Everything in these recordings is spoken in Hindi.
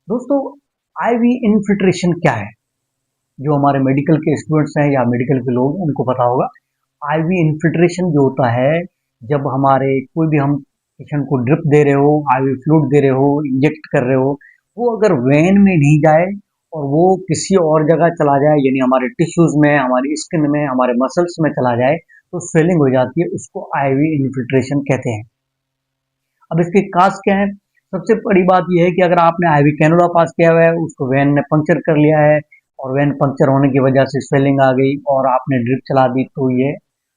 दोस्तों, आईवी इन्फिल्ट्रेशन क्या है? जो हमारे मेडिकल के स्टूडेंट्स हैं या मेडिकल के लोग उनको पता होगा। आईवी इन्फिल्ट्रेशन जो होता है, जब हमारे कोई भी हम पेशेंट को ड्रिप दे रहे हो, आईवी फ्लूइड दे रहे हो, इंजेक्ट कर रहे हो, वो अगर वेन में नहीं जाए और वो किसी और जगह चला जाए, यानी हमारे टिश्यूज में, हमारी स्किन में, हमारे मसल्स में चला जाए, तो स्वेलिंग हो जाती है। उसको आईवी इन्फिल्ट्रेशन कहते हैं। अब इसके काज क्या है? सबसे बड़ी बात यह है कि अगर आपने आईवी कैनुला पास किया हुआ है, उसको वेन ने पंक्चर कर लिया है और वेन पंक्चर होने की वजह से स्वेलिंग आ गई और आपने ड्रिप चला दी, तो ये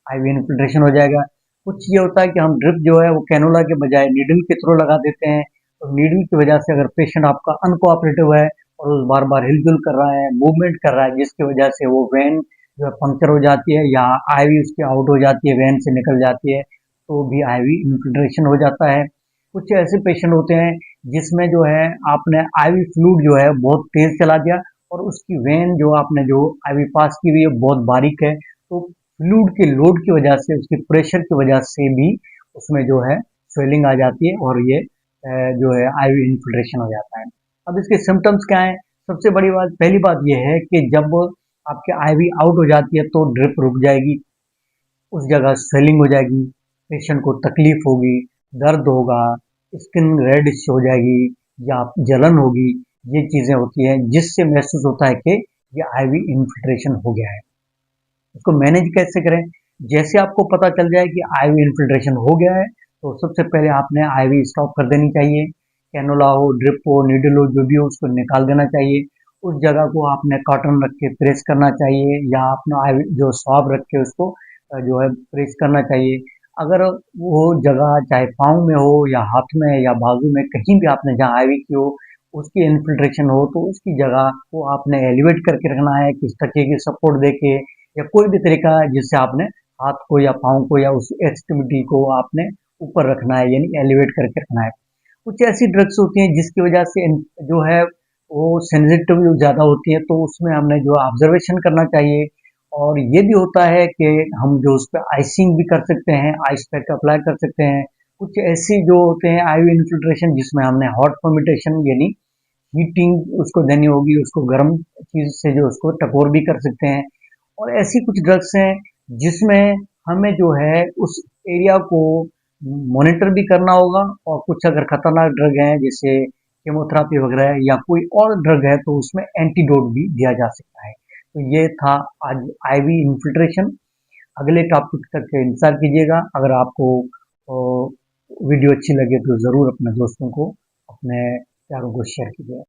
आईवी इन्फिल्ट्रेशन हो जाएगा। कुछ ये होता है कि हम ड्रिप जो है वो कैनुला के बजाय नीडल के थ्रू लगा देते हैं, तो नीडल की वजह से अगर पेशेंट आपका अनकोऑपरेटिव है और वो बार बार हिलजुल कर रहा है, मूवमेंट कर रहा है, जिसकी वजह से वो वेन जो है पंक्चर हो जाती है या आईवी उसकी आउट हो जाती है, वेन से निकल जाती है, तो भी आईवी इन्फिल्ट्रेशन हो जाता है। कुछ ऐसे पेशेंट होते हैं जिसमें जो है आपने आईवी फ्लूइड जो है बहुत तेज चला दिया और उसकी वेन जो आपने जो आईवी पास की हुई है बहुत बारीक है, तो फ्लूइड के लोड की वजह से, उसके प्रेशर की वजह से भी उसमें जो है स्वेलिंग आ जाती है और ये जो है आईवी इन्फिल्ट्रेशन हो जाता है। अब इसके सिम्टम्स क्या है? सबसे बड़ी बात, पहली बात यह है कि जब आपके आईवी आउट हो जाती है तो ड्रिप रुक जाएगी, उस जगह स्वेलिंग हो जाएगी, पेशेंट को तकलीफ होगी, दर्द होगा, स्किन रेडिश हो जाएगी या जलन होगी। ये चीज़ें होती हैं जिससे महसूस होता है कि ये आईवी इन्फिल्ट्रेशन हो गया है। इसको मैनेज कैसे करें? जैसे आपको पता चल जाए कि आईवी इन्फिल्ट्रेशन हो गया है, तो सबसे पहले आपने आईवी स्टॉप कर देनी चाहिए। कैनोला हो, ड्रिप हो, नीडल हो, जो भी हो उसको निकाल देना चाहिए। उस जगह को आपने कॉटन रख के प्रेस करना चाहिए या अपना आईवी जो स्वाब रख के उसको जो है प्रेस करना चाहिए। अगर वो जगह चाहे पाँव में हो या हाथ में या बाजू में, कहीं भी आपने जहाँ आईवी की हो उसकी इन्फिल्ट्रेशन हो, तो उसकी जगह को आपने एलिवेट करके रखना है, किस तरीके की सपोर्ट देके या कोई भी तरीका है जिससे आपने हाथ को या पाँव को या उस एक्सट्रीमिटी को आपने ऊपर रखना है, यानी एलिवेट करके रखना है। कुछ ऐसी ड्रग्स होती हैं जिसकी वजह से जो है वो सेंसिटिव ज़्यादा होती है, तो उसमें हमने जो ऑब्जर्वेशन करना चाहिए। और ये भी होता है कि हम जो उस पर आइसिंग भी कर सकते हैं, आइस पैक अप्लाई कर सकते हैं। कुछ ऐसी जो होते हैं आईवी इन्फिल्ट्रेशन जिसमें हमने हॉट फॉर्मेटेशन यानी हीटिंग उसको देनी होगी, उसको गर्म चीज़ से जो उसको टकोर भी कर सकते हैं। और ऐसी कुछ ड्रग्स हैं जिसमें हमें जो है उस एरिया को मॉनिटर भी करना होगा, और कुछ अगर खतरनाक ड्रग हैं जैसे केमोथेरेपी वगैरह है या कोई और ड्रग है, तो उसमें एंटीडोट भी दिया जा सकता है। तो ये था आज आईवी इन्फिल्ट्रेशन। अगले टॉपिक तक इंतजार कीजिएगा। अगर आपको वीडियो अच्छी लगे तो ज़रूर अपने दोस्तों को, अपने प्यारों को शेयर कीजिएगा।